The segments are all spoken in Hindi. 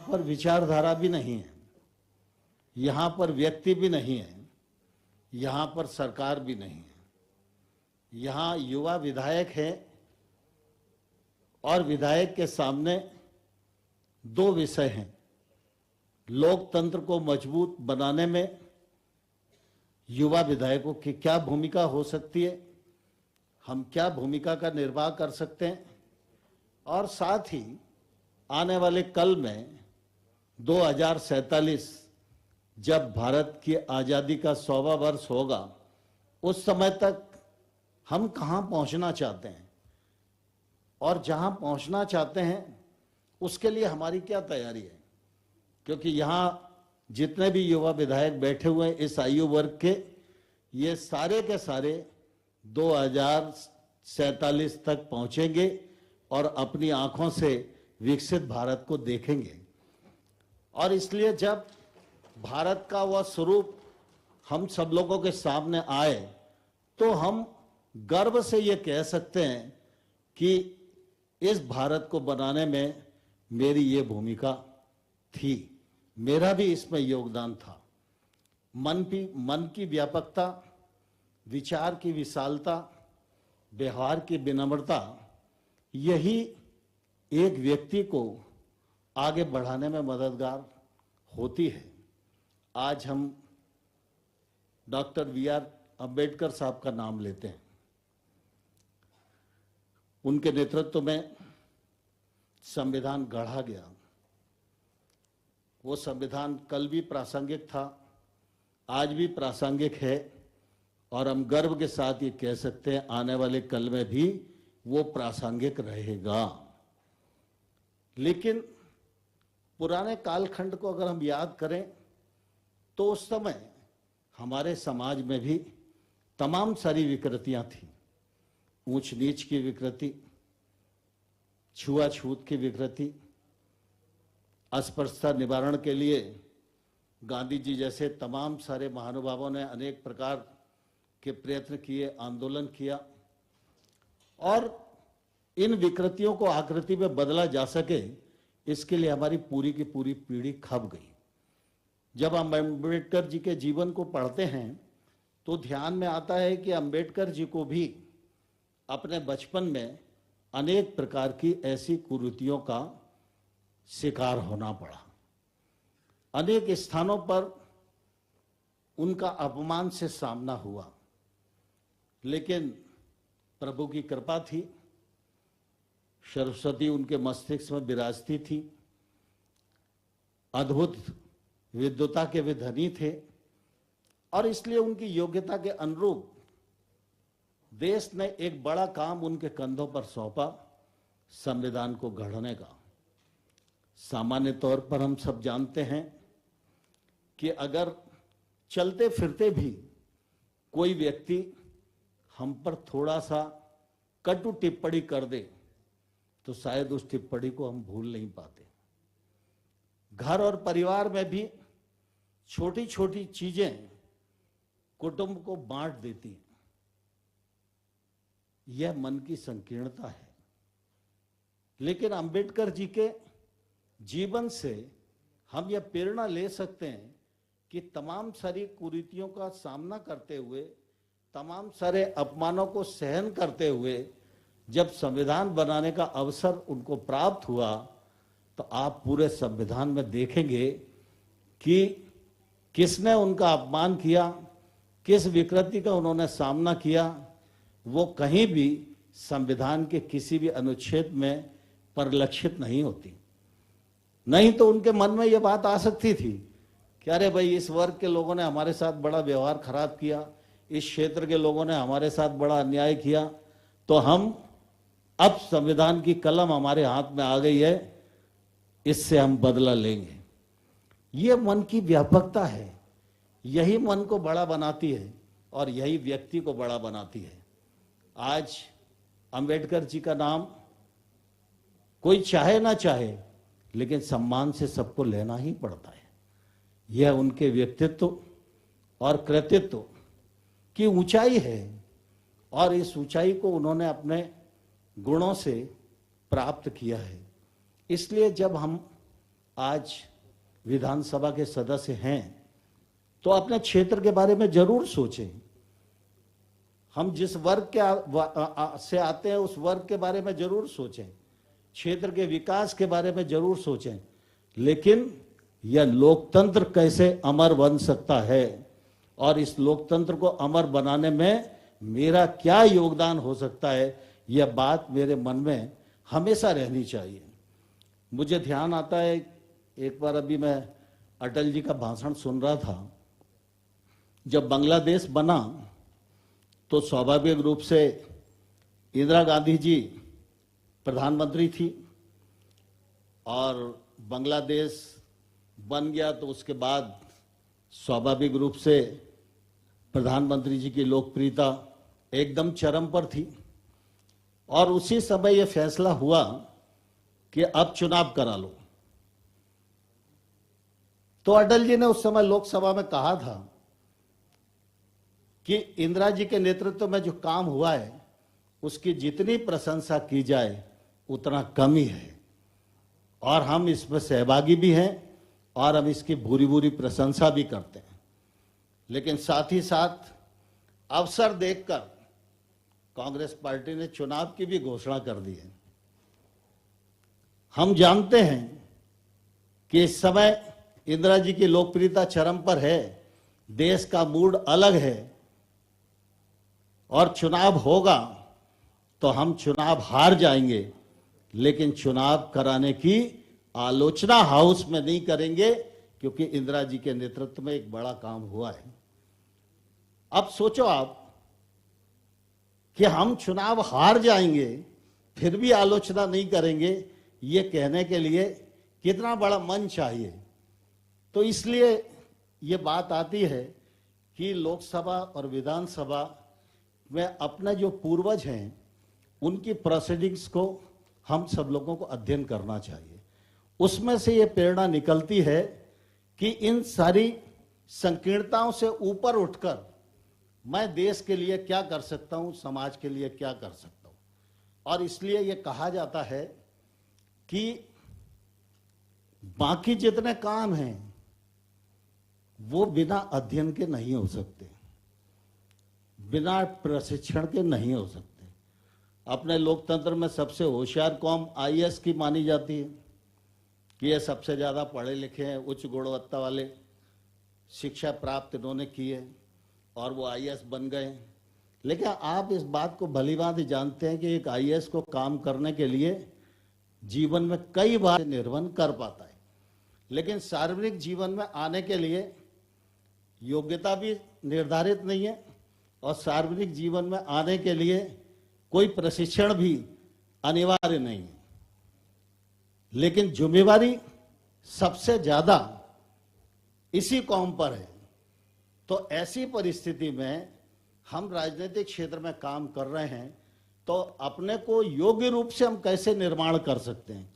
पर विचारधारा भी नहीं है, यहाँ पर व्यक्ति भी नहीं है, यहाँ पर सरकार भी नहीं है। यहाँ युवा विधायक है और विधायक के सामने दो विषय हैं। लोकतंत्र को मजबूत बनाने में युवा विधायकों की क्या भूमिका हो सकती है, हम क्या भूमिका का निर्वाह कर सकते हैं, और साथ ही आने वाले कल में 2047 जब भारत की आज़ादी का 100वां वर्ष होगा, उस समय तक हम कहाँ पहुँचना चाहते हैं और जहाँ पहुँचना चाहते हैं उसके लिए हमारी क्या तैयारी है। क्योंकि यहाँ जितने भी युवा विधायक बैठे हुए हैं इस आयु वर्ग के, ये सारे के सारे 2047 तक पहुँचेंगे और अपनी आंखों से विकसित भारत को देखेंगे। और इसलिए जब भारत का वह स्वरूप हम सब लोगों के सामने आए तो हम गर्व से ये कह सकते हैं कि इस भारत को बनाने में मेरी ये भूमिका थी, मेरा भी इसमें योगदान था। मन की व्यापकता, विचार की विशालता, व्यवहार की विनम्रता, यही एक व्यक्ति को आगे बढ़ाने में मददगार होती है। आज हम डॉक्टर BR अम्बेडकर साहब का नाम लेते हैं। उनके नेतृत्व में संविधान गढ़ा गया। वो संविधान कल भी प्रासंगिक था, आज भी प्रासंगिक है, और हम गर्व के साथ ये कह सकते हैं आने वाले कल में भी वो प्रासंगिक रहेगा। लेकिन पुराने कालखंड को अगर हम याद करें तो उस समय हमारे समाज में भी तमाम सारी विकृतियां थीं। ऊंच नीच की विकृति, छुआछूत की विकृति, अस्पृश्यता निवारण के लिए गांधी जी जैसे तमाम सारे महानुभावों ने अनेक प्रकार के प्रयत्न किए, आंदोलन किया, और इन विकृतियों को आकृति में बदला जा सके इसके लिए हमारी पूरी की पूरी पीढ़ी खप गई। जब हम अम्बेडकर जी के जीवन को पढ़ते हैं तो ध्यान में आता है कि अम्बेडकर जी को भी अपने बचपन में अनेक प्रकार की ऐसी कुरीतियों का शिकार होना पड़ा। अनेक स्थानों पर उनका अपमान से सामना हुआ, लेकिन प्रभु की कृपा थी, सरस्वती उनके मस्तिष्क में विराजती थी, अद्भुत विद्वता के वे धनी थे, और इसलिए उनकी योग्यता के अनुरूप देश ने एक बड़ा काम उनके कंधों पर सौंपा, संविधान को गढ़ने का। सामान्य तौर पर हम सब जानते हैं कि अगर चलते फिरते भी कोई व्यक्ति हम पर थोड़ा सा कटु टिप्पणी कर दे तो शायद उस टिप्पणी को हम भूल नहीं पाते। घर और परिवार में भी छोटी छोटी चीजें कुटुंब को बांट देती हैं। यह मन की संकीर्णता है। लेकिन अंबेडकर जी के जीवन से हम यह प्रेरणा ले सकते हैं कि तमाम सारी कुरीतियों का सामना करते हुए, तमाम सारे अपमानों को सहन करते हुए जब संविधान बनाने का अवसर उनको प्राप्त हुआ तो आप पूरे संविधान में देखेंगे कि किसने उनका अपमान किया, किस विकृति का उन्होंने सामना किया, वो कहीं भी संविधान के किसी भी अनुच्छेद में परिलक्षित नहीं होती। नहीं तो उनके मन में ये बात आ सकती थी कि अरे भाई, इस वर्ग के लोगों ने हमारे साथ बड़ा व्यवहार खराब किया, इस क्षेत्र के लोगों ने हमारे साथ बड़ा अन्याय किया, तो हम अब संविधान की कलम हमारे हाथ में आ गई है, इससे हम बदला लेंगे। ये मन की व्यापकता है, यही मन को बड़ा बनाती है और यही व्यक्ति को बड़ा बनाती है। आज अंबेडकर जी का नाम कोई चाहे ना चाहे लेकिन सम्मान से सबको लेना ही पड़ता है। यह उनके व्यक्तित्व और कृतित्व की ऊंचाई है और इस ऊंचाई को उन्होंने अपने गुणों से प्राप्त किया है। इसलिए जब हम आज विधानसभा के सदस्य हैं तो अपने क्षेत्र के बारे में जरूर सोचें। हम जिस वर्ग के से आते हैं उस वर्ग के बारे में जरूर सोचें, क्षेत्र के विकास के बारे में जरूर सोचें, लेकिन यह लोकतंत्र कैसे अमर बन सकता है और इस लोकतंत्र को अमर बनाने में मेरा क्या योगदान हो सकता है, यह बात मेरे मन में हमेशा रहनी चाहिए। मुझे ध्यान आता है, एक बार अभी मैं अटल जी का भाषण सुन रहा था। जब बांग्लादेश बना तो स्वाभाविक रूप से इंदिरा गांधी जी प्रधानमंत्री थी और बांग्लादेश बन गया तो उसके बाद स्वाभाविक रूप से प्रधानमंत्री जी की लोकप्रियता एकदम चरम पर थी और उसी समय यह फैसला हुआ कि अब चुनाव करा लो। तो अटल जी ने उस समय लोकसभा में कहा था कि इंदिरा जी के नेतृत्व में जो काम हुआ है उसकी जितनी प्रशंसा की जाए उतना कम ही है और हम इसमें सहभागी भी हैं और हम इसकी बुरी बुरी प्रशंसा भी करते हैं। लेकिन साथ ही साथ अवसर देखकर कांग्रेस पार्टी ने चुनाव की भी घोषणा कर दी है। हम जानते हैं कि इस समय इंदिरा जी की लोकप्रियता चरम पर है, देश का मूड अलग है और चुनाव होगा तो हम चुनाव हार जाएंगे, लेकिन चुनाव कराने की आलोचना हाउस में नहीं करेंगे क्योंकि इंदिरा जी के नेतृत्व में एक बड़ा काम हुआ है। अब सोचो आप कि हम चुनाव हार जाएंगे फिर भी आलोचना नहीं करेंगे, ये कहने के लिए कितना बड़ा मन चाहिए। तो इसलिए ये बात आती है कि लोकसभा और विधानसभा में अपने जो पूर्वज हैं उनकी प्रोसीडिंग्स को हम सब लोगों को अध्ययन करना चाहिए। उसमें से ये प्रेरणा निकलती है कि इन सारी संकीर्णताओं से ऊपर उठकर मैं देश के लिए क्या कर सकता हूं, समाज के लिए क्या कर सकता हूं। और इसलिए ये कहा जाता है कि बाकी जितने काम हैं वो बिना अध्ययन के नहीं हो सकते, बिना प्रशिक्षण के नहीं हो सकते। अपने लोकतंत्र में सबसे होशियार कौम आईएएस की मानी जाती है कि ये सबसे ज्यादा पढ़े लिखे हैं, उच्च गुणवत्ता वाले शिक्षा प्राप्त इन्होंने की है और वो आईएएस बन गए। लेकिन आप इस बात को भलीभांति जानते हैं कि एक आईएएस को काम करने के लिए जीवन में कई बार निर्वहन कर पाता है, लेकिन सार्वजनिक जीवन में आने के लिए योग्यता भी निर्धारित नहीं है और सार्वजनिक जीवन में आने के लिए कोई प्रशिक्षण भी अनिवार्य नहीं है। लेकिन जिम्मेवारी सबसे ज्यादा इसी कौम पर है। तो ऐसी परिस्थिति में हम राजनीतिक क्षेत्र में काम कर रहे हैं तो अपने को योग्य रूप से हम कैसे निर्माण कर सकते हैं,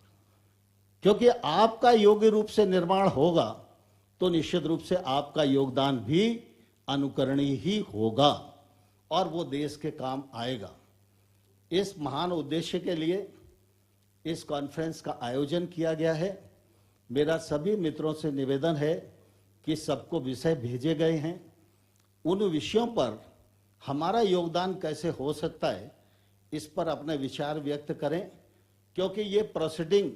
क्योंकि आपका योग्य रूप से निर्माण होगा तो निश्चित रूप से आपका योगदान भी अनुकरणीय ही होगा और वो देश के काम आएगा। इस महान उद्देश्य के लिए इस कॉन्फ्रेंस का आयोजन किया गया है। मेरा सभी मित्रों से निवेदन है कि सबको विषय भेजे गए हैं, उन विषयों पर हमारा योगदान कैसे हो सकता है इस पर अपने विचार व्यक्त करें, क्योंकि ये प्रोसीडिंग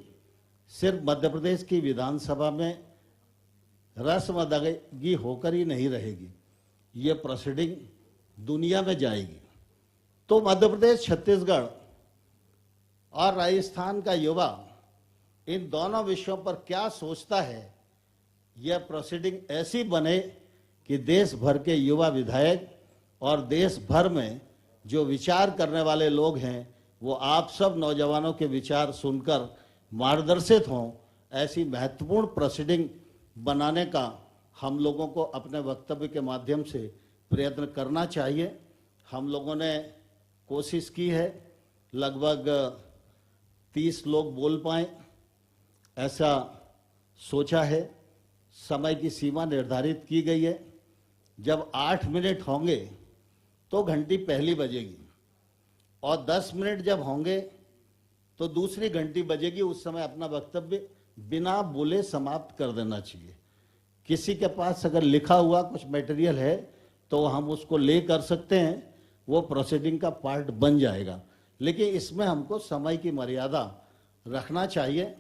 सिर्फ मध्य प्रदेश की विधानसभा में रस्म अदायगी होकर ही नहीं रहेगी, ये प्रोसीडिंग दुनिया में जाएगी। तो मध्य प्रदेश, छत्तीसगढ़ और राजस्थान का युवा इन दोनों विषयों पर क्या सोचता है, यह प्रोसीडिंग ऐसी बने कि देश भर के युवा विधायक और देश भर में जो विचार करने वाले लोग हैं वो आप सब नौजवानों के विचार सुनकर मार्गदर्शित हों। ऐसी महत्वपूर्ण प्रोसीडिंग बनाने का हम लोगों को अपने वक्तव्य के माध्यम से प्रयत्न करना चाहिए। हम लोगों ने कोशिश की है लगभग 30 लोग बोल पाए, ऐसा सोचा है। समय की सीमा निर्धारित की गई है। जब 8 मिनट होंगे तो घंटी पहली बजेगी और 10 मिनट जब होंगे तो दूसरी घंटी बजेगी। उस समय अपना वक्तव्य बिना बोले समाप्त कर देना चाहिए। किसी के पास अगर लिखा हुआ कुछ मटेरियल है तो हम उसको ले कर सकते हैं, वो प्रोसीडिंग का पार्ट बन जाएगा, लेकिन इसमें हमको समय की मर्यादा रखना चाहिए।